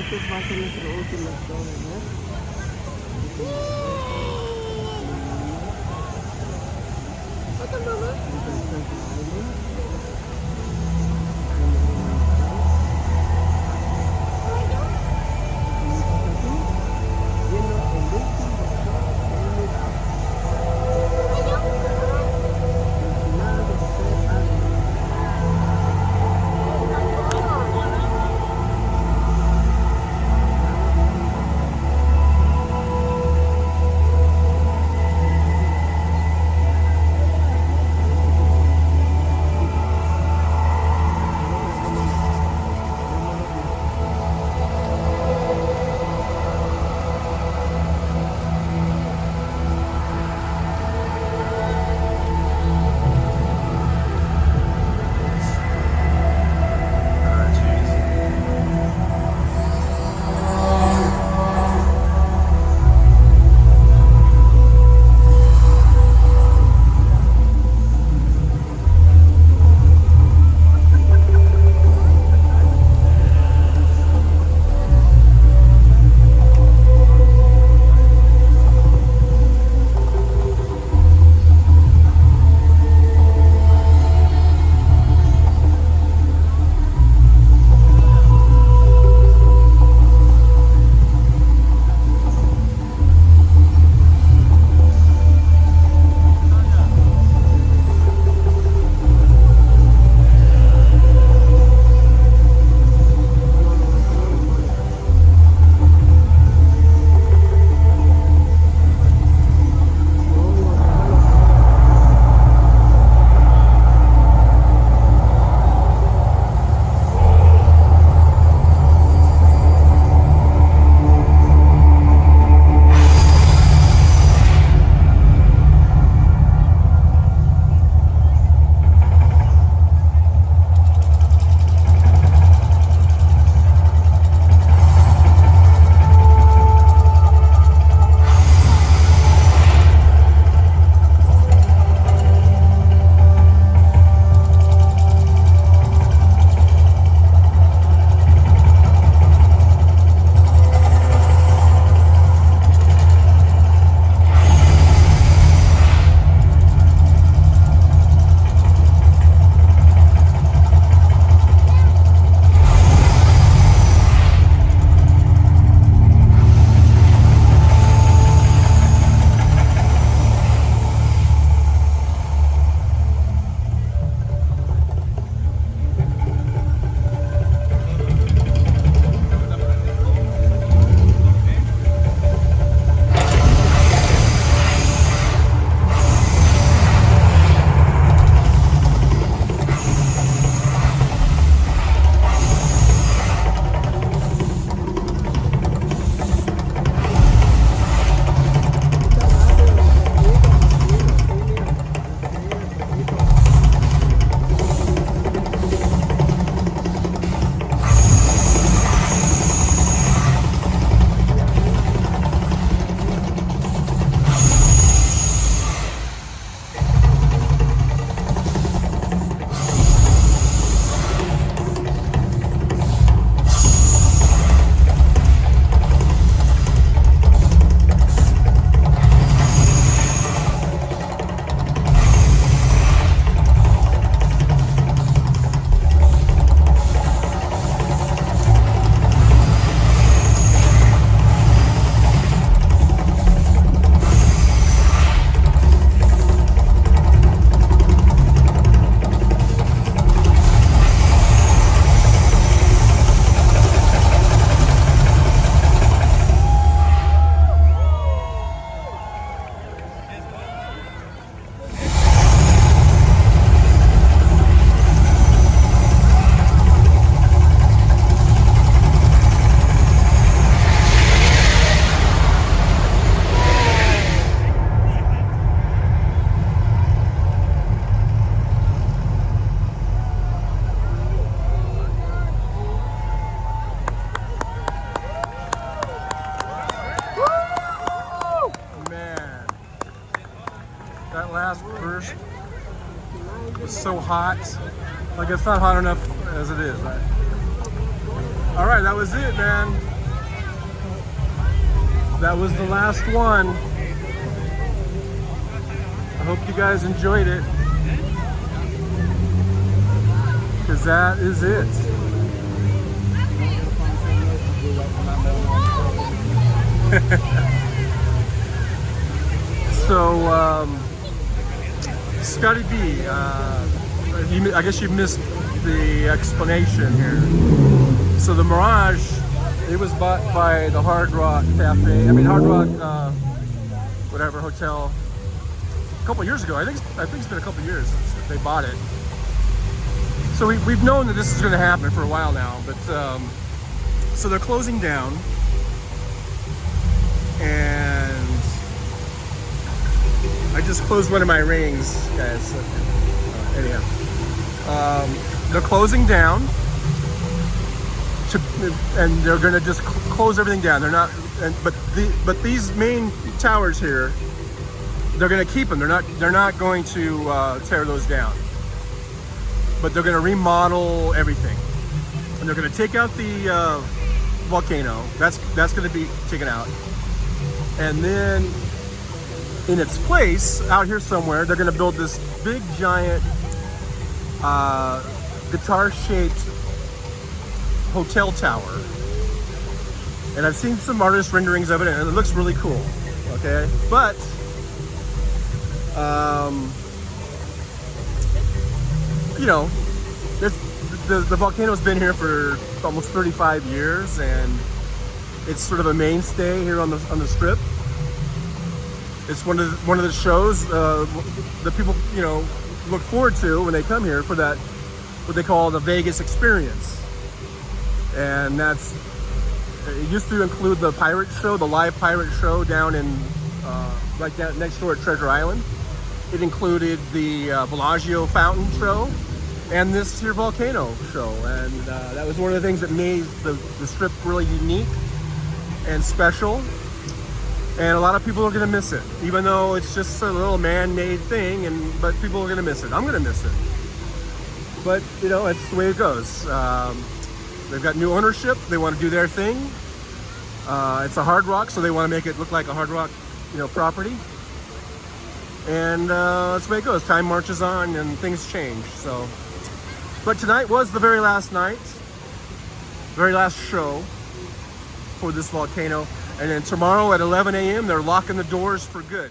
Ito va a ser nuestro último show, ¿verdad? What the mama? so hot. Like, it's not hot enough as it is, right? All right, that was it, man. That was the last one. I hope you guys enjoyed it, because that is it. So, Scotty B, I guess you missed the explanation here. So the Mirage, it was bought by the Hard Rock Cafe. I mean Hard Rock, whatever hotel, a couple years ago. I think it's been a couple years since they bought it. So we've known that this is going to happen for a while now, but so they're closing down, and I just closed one of my rings, guys. Anyhow, they're closing down. And they're going to just close everything down. They're not, but these main towers here, they're going to keep them. They're not going to tear those down. But they're going to remodel everything, and they're going to take out the Volcano. That's going to be taken out, and then in its place, out here somewhere, they're going to build this big giant guitar-shaped hotel tower, and I've seen some artist renderings of it, and it looks really cool. Okay, but you know, the Volcano's been here for almost 35 years, and it's sort of a mainstay here on the strip. It's one of the shows that people, you know, look forward to when they come here for that, what they call the Vegas experience. And it used to include the pirate show, the live pirate show down in right down next door at Treasure Island. It included the Bellagio fountain show and this here Volcano show, and that was one of the things that made the strip really unique and special. And a lot of people are going to miss it, even though it's just a little man-made thing. But people are going to miss it. I'm going to miss it. But you know, it's the way it goes. They've got new ownership. They want to do their thing. It's a Hard Rock, so they want to make it look like a Hard Rock, you know, property. And that's the way it goes. Time marches on, and things change. So, but tonight was the very last night, very last show for this Volcano. And then tomorrow at 11 a.m. they're locking the doors for good.